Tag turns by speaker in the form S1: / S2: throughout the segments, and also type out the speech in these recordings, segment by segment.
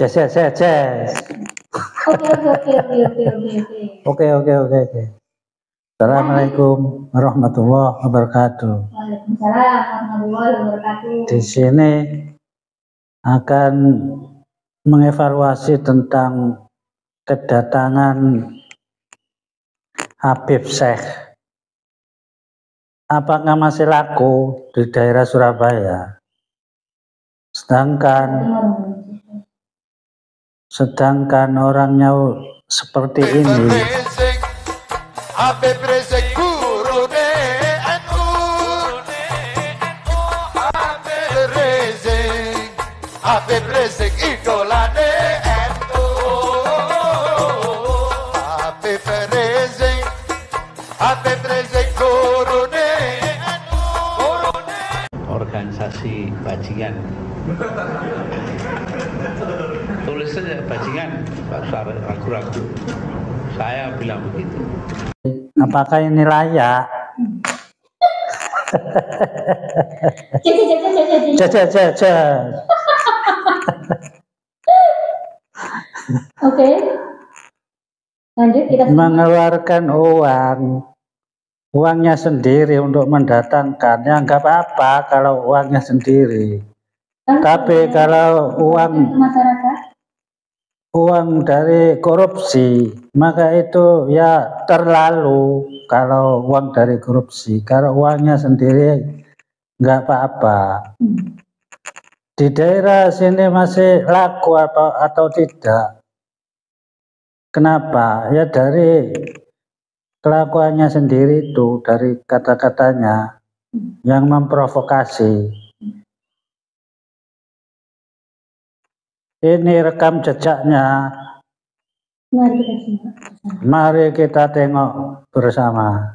S1: Ces, ces, ces. Oke. Assalamualaikum warahmatullahi wabarakatuh.
S2: Waalaikumsalam warahmatullahi wabarakatuh.
S1: Di sini akan mengevaluasi tentang kedatangan Habib Syekh. Apakah masih laku di daerah Surabaya? Sedangkan orangnya seperti ini.
S3: Organisasi bajingan. Tulis saja bajingan, ragu-ragu. Saya bilang begitu.
S1: Apakah ini layak?
S2: Oke. Lanjut kita
S1: mengeluarkan uangnya sendiri untuk mendatangkan, ya nggak apa-apa kalau uangnya sendiri. Tapi kalau uang dari korupsi, maka itu ya terlalu. Kalau uang dari korupsi, kalau uangnya sendiri nggak apa-apa. Di daerah sini masih laku atau tidak? Kenapa? Ya dari kelakuannya sendiri itu, dari kata-katanya yang memprovokasi. Ini rekam jejaknya. Mari kita tengok bersama.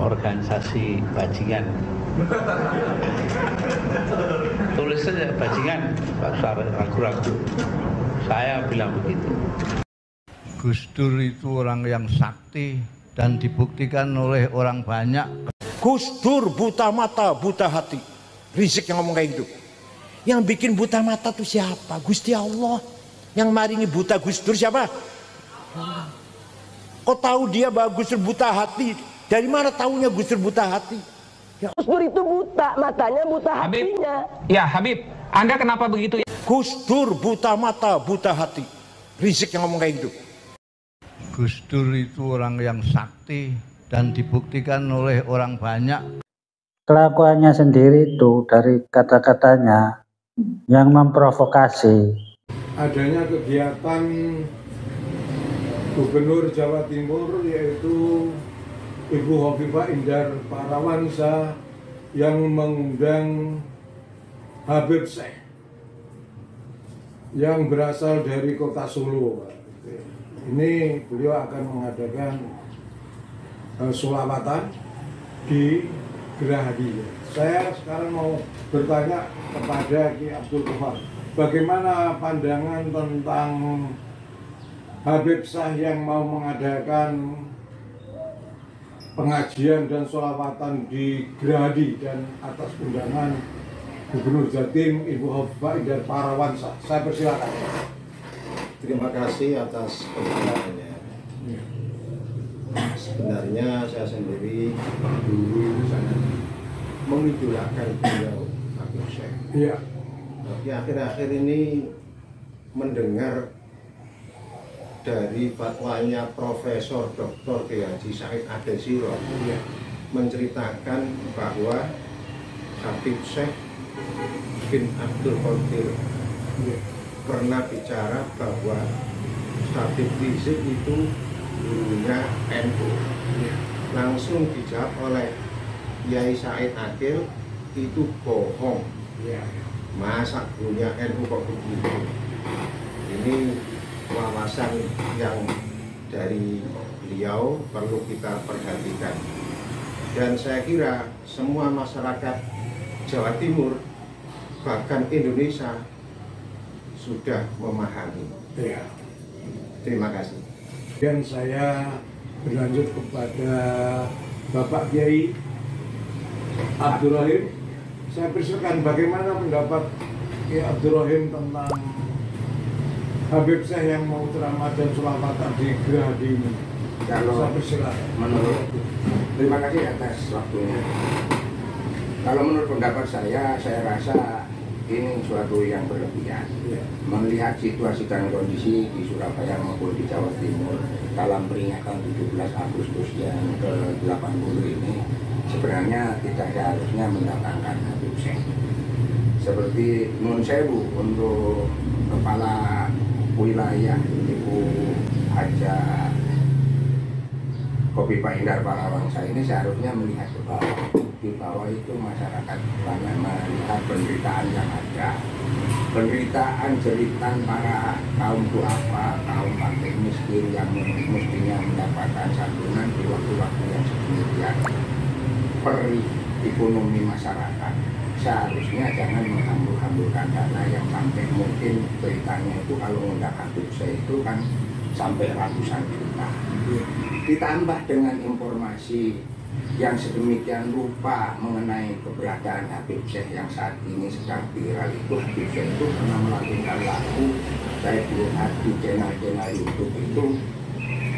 S3: Organisasi bajingan. Tulis saja bajingan, ragu-ragu. Saya bilang begitu.
S4: Gus Dur itu orang yang sakti dan dibuktikan oleh orang banyak.
S5: Gus Dur buta mata, buta hati. Rizik yang ngomong kayak gitu. Yang bikin buta mata itu siapa? Gusti Allah. Yang maringi buta Gus Dur siapa? Kok tahu dia bahwa Gus Dur buta hati? Dari mana tahunya Gus Dur buta hati?
S6: Ya. Gus Dur itu buta, matanya buta hatinya.
S7: Ya Habib, Anda kenapa begitu?
S5: Gus Dur buta mata, buta hati. Rizik yang ngomong kayak gitu.
S4: Gus Dur itu orang yang sakti dan dibuktikan oleh orang banyak.
S1: Kelakuannya sendiri itu, dari kata-katanya yang memprovokasi.
S8: Adanya kegiatan Gubernur Jawa Timur yaitu Ibu Hovifah Indar Parawansa yang mengundang Habib Syekh yang berasal dari kota Solo. Ini beliau akan mengadakan sholawatan di Gerahadi. Saya sekarang mau bertanya kepada Ki Abdul Ghaffar, bagaimana pandangan tentang Habib Syekh yang mau mengadakan pengajian dan sholawatan di Gerahadi dan atas undangan Gubernur Jatim Ibu Hovifah Indar Parawansa. Saya persilakan.
S9: Terima kasih atas pertanyaannya. Sebenarnya saya sendiri dulu sangat mengidolakan beliau Habib Syekh.
S8: Iya.
S9: Tapi akhir-akhir ini mendengar dari fatwanya Profesor Dr. Kiai Haji Said Adesiro menceritakan bahwa Habib Syekh bin Abdul Qadir pernah bicara bahwa Habib Rizik itu gurunya NU. Langsung dijawab oleh Kiai Said Akil, itu bohong. Masa gurunya NU kok begitu? Ini wawasan yang dari beliau perlu kita perhatikan. Dan saya kira semua masyarakat Jawa Timur, bahkan Indonesia, sudah memahami.
S8: Ya.
S9: Terima kasih.
S8: Dan saya berlanjut kepada Bapak Kiai Abdul Rahim. Saya persilakan bagaimana pendapat Kiai Abdul Rahim tentang Habib Syekh yang mau ceramah dan sholawatan di Gerahadi ini.
S10: Kalau
S8: Saya persilakan.
S10: menurut, terima kasih atas waktunya. Kalau menurut pendapat saya rasa ini suatu yang berlebihan.
S8: Ya.
S10: Melihat situasi dan kondisi di Surabaya maupun di Jawa Timur dalam peringatan 17 Agustus yang ke-80 ini, sebenarnya tidak seharusnya mendatangkan Habib Syekh. Seperti Nun Sewu untuk kepala wilayah Ibu Haja Khofifah Indar Parawangsa ini seharusnya melihat ke bawah. Di bawah itu masyarakat banyak melihat penderitaan yang ada, penderitaan jeritan para kaum duafa, kaum fakir miskin yang mestinya mendapatkan santunan di waktu-waktu yang sedemikian perih ekonomi masyarakat. Seharusnya jangan menghambur-hamburkan dana yang sampai mungkin beritanya itu kalau mengundang Habib Syekh itu kan sampai ratusan juta. Ditambah dengan informasi yang sedemikian rupa mengenai keberadaan Habib Syekh yang saat ini sedang viral itu. Habib Syekh itu pernah melantunkan lagu, saya lihat di channel-channel YouTube itu,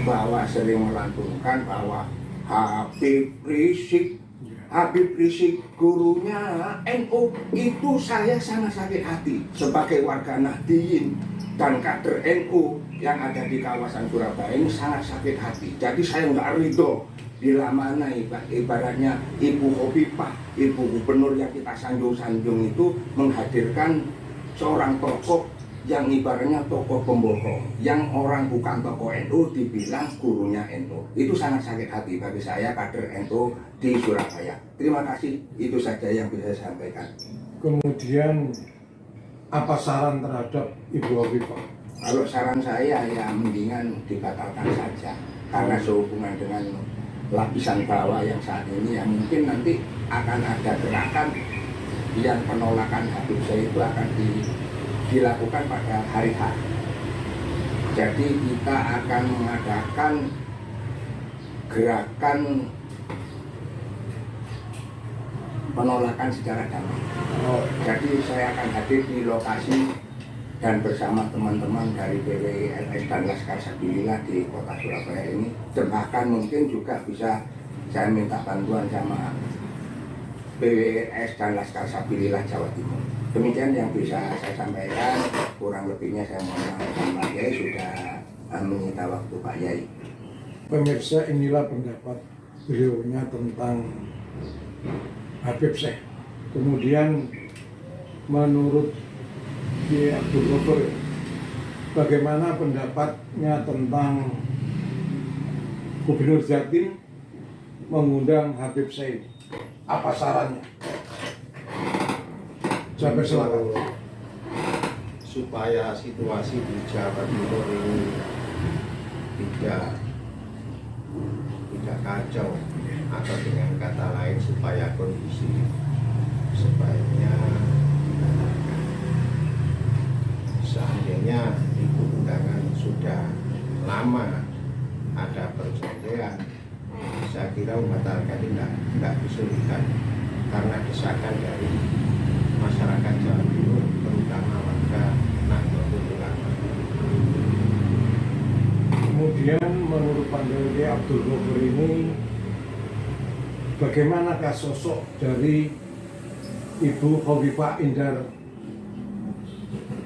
S10: bahwa sering melantunkan bahwa Habib Rizik gurunya NU. Itu saya sangat sakit hati sebagai warga Nahdliyin dan kader NU yang ada di kawasan Surabaya ini, sangat sakit hati. Jadi saya nggak ridho bila mana ibaratnya Ibu Khofifah, Ibu Gubernur yang kita sanjung-sanjung itu menghadirkan seorang tokoh yang ibaratnya tokoh pembohong, yang orang bukan tokoh NU dibilang gurunya NU. Itu sangat sakit hati bagi saya, kader NU di Surabaya. Terima kasih, itu saja yang bisa saya sampaikan.
S8: Kemudian apa saran terhadap Ibu Khofifah?
S10: Kalau saran saya ya mendingan dibatalkan saja, karena sehubungan dengan lapisan bawah yang saat ini ya mungkin nanti akan ada gerakan yang penolakan Habib Syekh itu akan dilakukan pada hari H. Jadi kita akan mengadakan gerakan penolakan secara damai. Jadi saya akan hadir di lokasi dan bersama teman-teman dari BWILS dan Laskar Sabilillah di kota Surabaya ini. Dan bahkan mungkin juga bisa saya minta bantuan sama BWILS dan Laskar Sabilillah Jawa Timur. Demikian yang bisa saya sampaikan, kurang lebihnya saya mohon maaf. Pak Yai sudah menyita waktu Pak Yai.
S8: Pemirsa, inilah pendapat beliaunya tentang Habib Syekh. Kemudian menurut Kiai Abdul Ghafur, bagaimana pendapatnya tentang Gubernur Jatim mengundang Habib Syekh? Apa sarannya? Saya persilakan.
S9: Supaya situasi di Jawa Timur ini tidak kacau, atau dengan kata lain supaya kondisi sebaiknya seandainya itu undangan sudah lama ada perjanjian, saya kira membatalkan tidak kesulitan karena desakan dari masyarakat Jawa Timur, terutama warga Nahdlatul Ulama.
S8: Kemudian menurut pandangan Kiai Abdul Ghafur ini, bagaimanakah sosok dari Ibu Khofifah Indar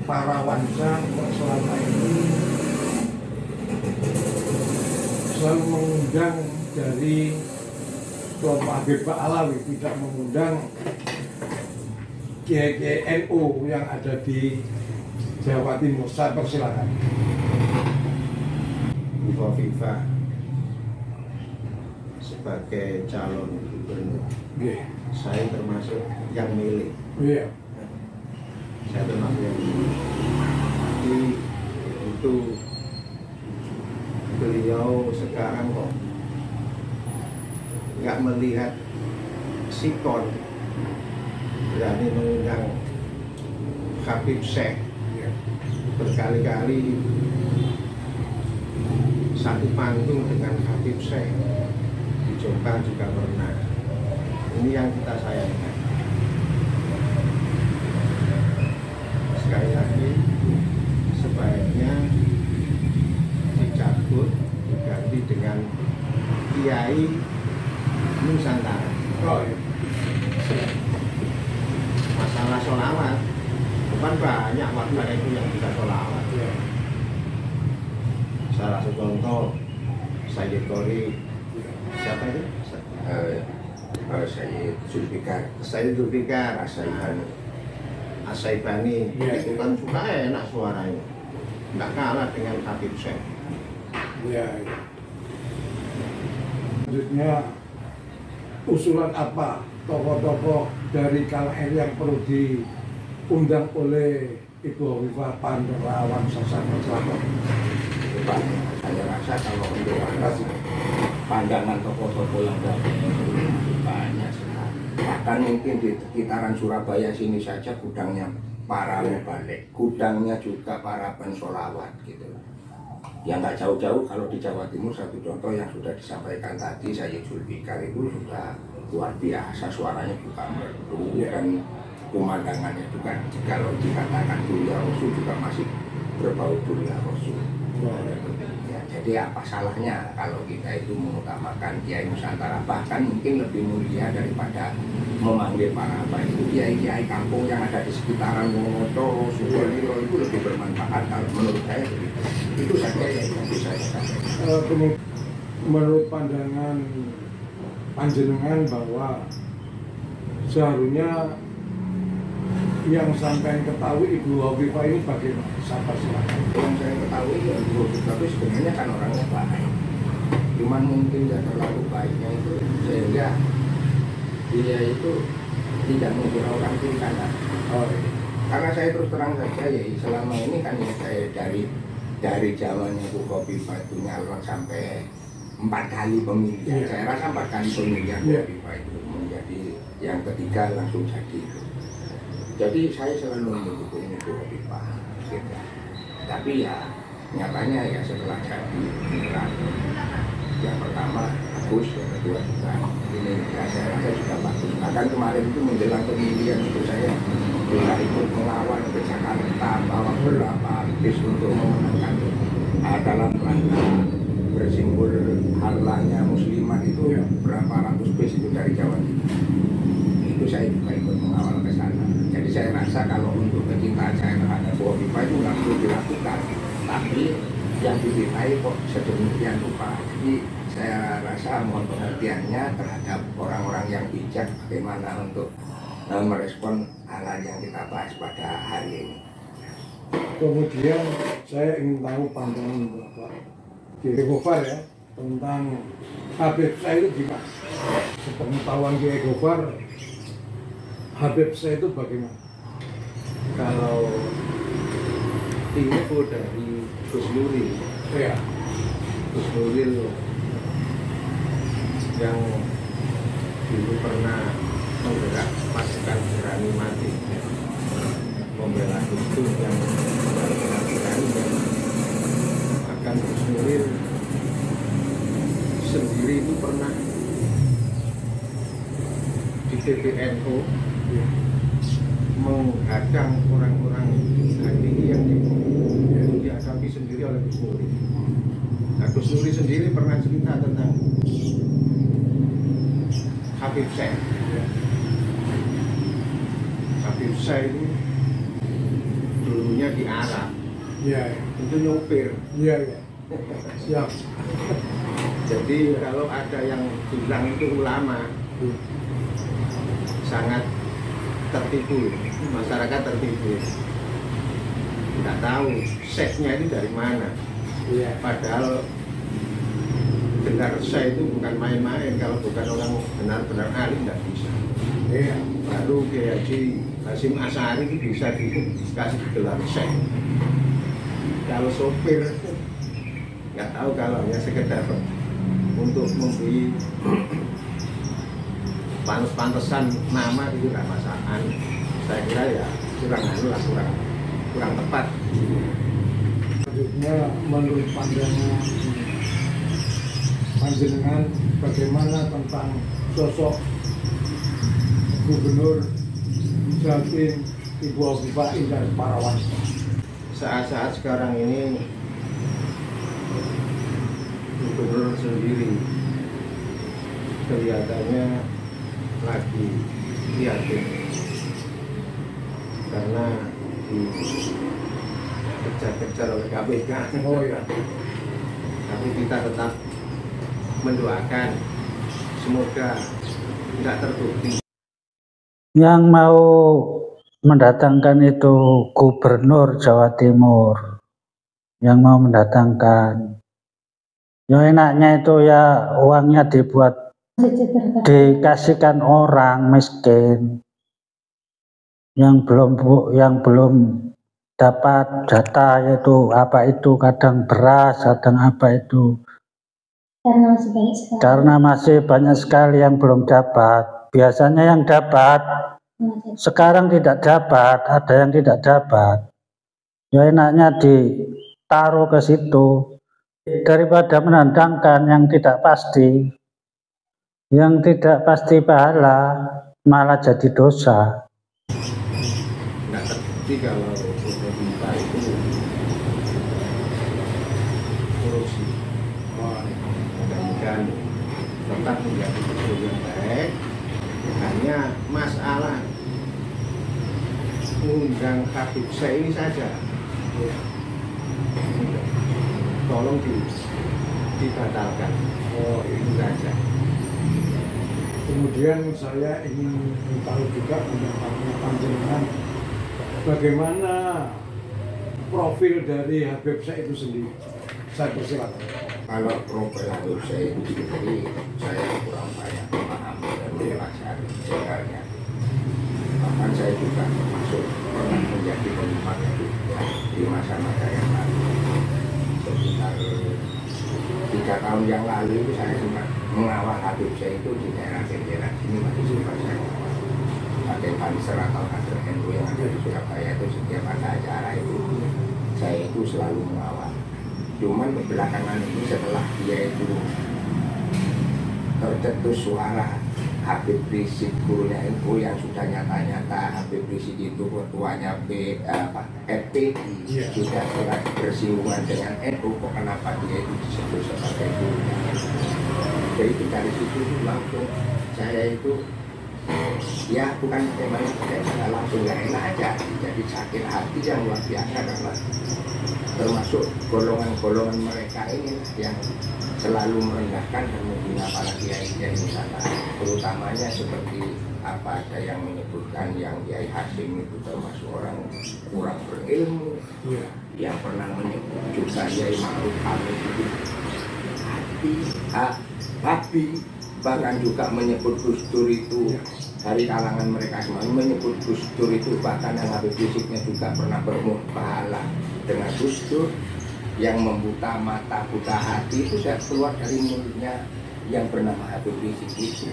S8: Parawangsa yang selama ini selalu mengundang dari kelompok Habib Alawi, tidak mengundang kiai-kiai NU yang ada di Jawa Timur. Saya persilakan.
S9: Bu Khofifah sebagai calon gubernur, saya termasuk yang milih. Saya termasuk yang milih. Tapi itu beliau sekarang kok nggak melihat sikon, berani mengundang Habib Syekh berkali-kali satu panggung dengan Habib Syekh di Jombang juga pernah. Ini yang kita sayangkan. Sekali lagi, sebaiknya dicabut, diganti dengan Kiai Nusantara. Masalah sholawat, bukan banyak warga itu yang bisa sholawat. Salah satu contoh, Sayyid Qori, siapa itu?
S10: Sayyid Zulfikar.
S9: Sayyid Zulfikar, Asyaibani, itu kan suka enak suaranya, nggak kalah dengan Habib Syekh.
S8: Selanjutnya, usulan apa tokoh-tokoh dari KLN yang perlu diundang oleh Ibu Hovifah Panderawan Sasana Selatan?
S10: Saya rasa kalau untuk pandangan tokoh-tokoh yang banyak sekali. Bahkan mungkin di sekitaran Surabaya sini saja gudangnya para mubalik, gudangnya juga para pensolawat gitu. Yang nggak jauh-jauh kalau di Jawa Timur, satu contoh yang sudah disampaikan tadi, Sayyid Zulfikar itu sudah luar biasa, suaranya juga merdu dan pemandangannya juga kalau dikatakan Dulia Rasul juga masih berbau Dulia Rasul. Ya, jadi apa salahnya kalau kita itu mengutamakan Kiai Nusantara, bahkan mungkin lebih mulia daripada memanggil para apa itu kiai-kiai kampung yang ada di sekitaran Wonoto, Sukolilo itu lebih bermanfaat kalau menurut saya begitu. Itu saja yang bisa saya sampaikan.
S8: Menurut pandangan panjenengan bahwa seharusnya yang sampai ketahui Ibu Hovifah ini bagaimana? Siapa silakan?
S10: Yang saya ketahui ya Ibu Hovifah itu sebenarnya kan orangnya baik, cuman mungkin tidak terlalu baiknya itu sehingga dia itu tidak menghiraukan kiri kanan. Karena saya terus terang saja ya selama ini kan ya saya dari zamannya Bu Hovifah itu nyalon sampai 4 kali pemilihan. Saya rasa 4 kali pemilihan Bu Hovifah itu menjadi yang ketiga langsung jadi. Jadi saya selalu mendukung Bu Hovifah gitu. Tapi ya nyatanya ya setelah jadi yang pertama bagus, yang kedua juga ini ya saya rasa juga bagus. Bahkan kemarin itu menjelang pemilihan itu saya juga ikut melawan ke Jakarta bawa beberapa bis untuk memenangkan dalam rangka bersimbol halanya muslimat itu berapa ratus bis itu dari Jawa Timur. Itu saya juga ikut mengawal ke sana. Jadi saya rasa kalau untuk kecintaan saya terhadap Bu Hovifah itu nggak perlu dilakukan. Tapi yang dicintai kok sedemikian rupa. Jadi saya rasa mohon pengertiannya terhadap orang-orang yang bijak bagaimana untuk merespon hal yang kita bahas pada hari ini.
S8: Kemudian saya ingin tahu pandangan Bapak Kiai Gofar ya tentang Habib Syekh itu gimana? Sepengetahuan Kiai Gofar, Habib Syekh itu bagaimana?
S9: Kalau info dari Gus Nuril, Gus Nuril yang dulu pernah menggerak pasukan berani mati membela Gus Dur yang berani, bahkan Gus Nuril sendiri itu pernah di PBNU menghadang orang-orang HTI yang dihadapi sendiri oleh Gus Nuril. Nah, Gus Nuril sendiri pernah cerita tentang Habib Syekh. Habib Syekh itu dulunya di Arab, itu nyopir. Siap. Jadi kalau ada yang bilang itu ulama, sangat tertipu, masyarakat tertipu. Tidak tahu syekhnya itu dari mana. Padahal dengar syekh itu bukan main-main, kalau bukan orang benar-benar alim tidak bisa. Baru Kiai Haji Hasyim Asy'ari itu bisa dikasih gelar syekh. Kalau sopir nggak tahu, kalau hanya sekedar untuk membeli pantes-pantesan nama itu nggak masalah. Saya kira ya kurang tepat.
S8: Selanjutnya menurut pandangan panjenengan bagaimana tentang sosok Gubernur Jatim Ibu Hovifah Indar Parawansa?
S9: Saat-saat sekarang ini Gubernur sendiri kelihatannya lagi prihatin karena dikejar-kejar oleh KPK.
S8: Oh ya.
S9: Tapi kita tetap mendoakan semoga tidak terbukti.
S1: Yang mau mendatangkan itu Gubernur Jawa Timur, yang mau mendatangkan. Ya enaknya itu ya uangnya dikasihkan orang miskin yang belum dapat jatah, yaitu apa itu kadang beras, kadang apa itu. Karena masih banyak sekali yang belum dapat. Biasanya yang dapat, sekarang tidak dapat, ada yang tidak dapat. Ya enaknya ditaruh ke situ daripada mendatangkan yang tidak pasti. Yang tidak pasti pahala malah jadi dosa.
S9: Nah, terbukti kalau Hovifah itu korupsi. Dan tetap menjadi gubernur yang baik. Hanya masalah undang Habib Syekh ini saja. Tolong dibatalkan. Oh, itu saja.
S8: Kemudian saya ingin tahu juga pendapatnya panjenengan bagaimana profil dari Habib Syekh itu sendiri. Saya persilakan.
S10: Kalau profil Habib Syekh itu sendiri saya kurang banyak memahami dan mempelajari sebenarnya. Bahkan saya juga termasuk pernah menjadi penyimpan hidupnya di masa-masa yang lalu. Sekitar 3 tahun yang lalu itu saya sempat mengawal Habib Syekh itu di daerah-daerah sini, masih sempat saya mengawal. Pakai Banser atau kader NU yang ada di Surabaya itu setiap ada acara itu saya itu selalu mengawal. Cuman belakangan ini setelah dia itu tercetus suara Habib Rizik gurunya NU yang sudah nyata-nyata Habib Rizik itu ketuanya FPI sudah bersinggungan dengan NU, kok kenapa dia itu disebut sebagai gurunya NU. Jadi dari situ langsung saya itu ya bukan temanya saya langsung gak enak aja, jadi sakit hati yang luar biasa karena termasuk golongan-golongan mereka ini yang selalu merendahkan dan menghina para kiai-kiai Nusantara, terutamanya seperti apa ada yang menyebutkan yang Kiai Hasim itu termasuk orang kurang berilmu, yang pernah menyebut juga Kiai Ma'ruf Amin itu babi, bahkan juga menyebut Gus Dur itu dari kalangan mereka semua menyebut Gus Dur itu, bahkan yang Habib Riziknya juga pernah bermubahalah dengan Gus Dur yang membuta mata, buta hati itu sudah keluar dari mulutnya yang bernama Habib Rizik itu.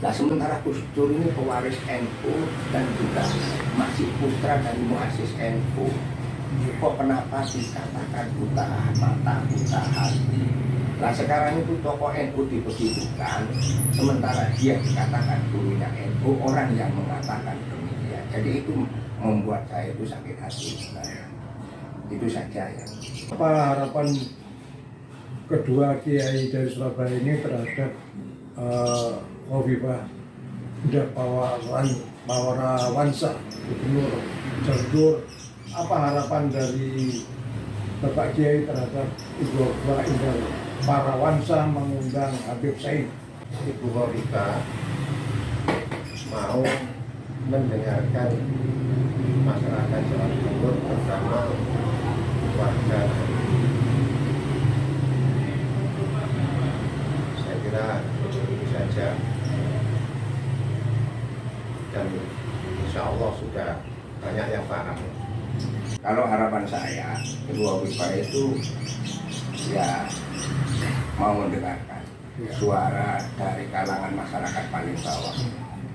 S10: Nah sementara Gus Dur ini pewaris NU dan juga masih putra dari muassis NU, kok kenapa dikatakan buta mata, buta hati? Nah sekarang itu tokoh NU dibegitukan, sementara dia dikatakan gurunya NU, orang yang mengatakan demikian. Jadi itu membuat saya itu sakit hati. Nah, itu saja ya.
S8: Apa harapan kedua kiai dari Surabaya ini terhadap Hovifah Indar Parawansa, Gubernur Jawa Timur? Apa harapan dari Bapak Kiai terhadap Ibu Hovifah Indar Parawansa mengundang Habib Syekh?
S9: Ibu Hovifah mau mendengarkan masyarakat Jawa Timur bersama warga. Saya kira itu saja, dan insya Allah sudah banyak yang paham.
S10: Kalau harapan saya, Ibu Hovifah itu ya mau mendengarkan suara dari kalangan masyarakat paling bawah,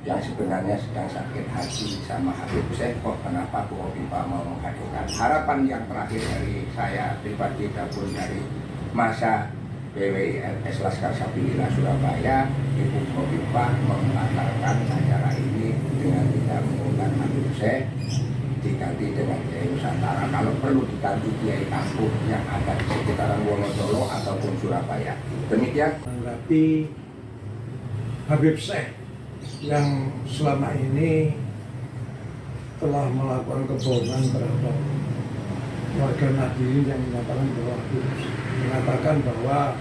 S10: yang sebenarnya sedang sakit hati sama Habib Syekh, kok kenapa Bu Hovifah mau menghadirkan. Harapan yang terakhir dari saya pribadi ataupun dari masa PWIRS Laskar Sabilillah Surabaya, Ibu Hovifah mengantarkan acara ini dengan tidak mengundang Habib Syekh, diganti dengan Kiai Nusantara, kalau perlu diganti Kiai kampung yang ada di sekitaran Wonocolo ataupun Surabaya. Demikian
S8: menanggapi Habib Syekh yang selama ini telah melakukan kebohongan terhadap warga Nahdliyin yang mengatakan bahwa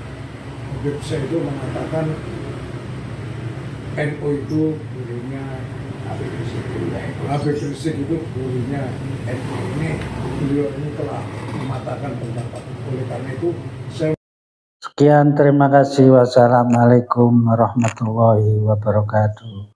S8: Habib Syekh itu mengatakan NU itu gurunya Habib Rizik itu gurunya NU. Ini beliau ini telah mematahkan pendapat. Oleh karena itu saya
S1: Sekian, terima kasih. Wassalamualaikum warahmatullahi wabarakatuh.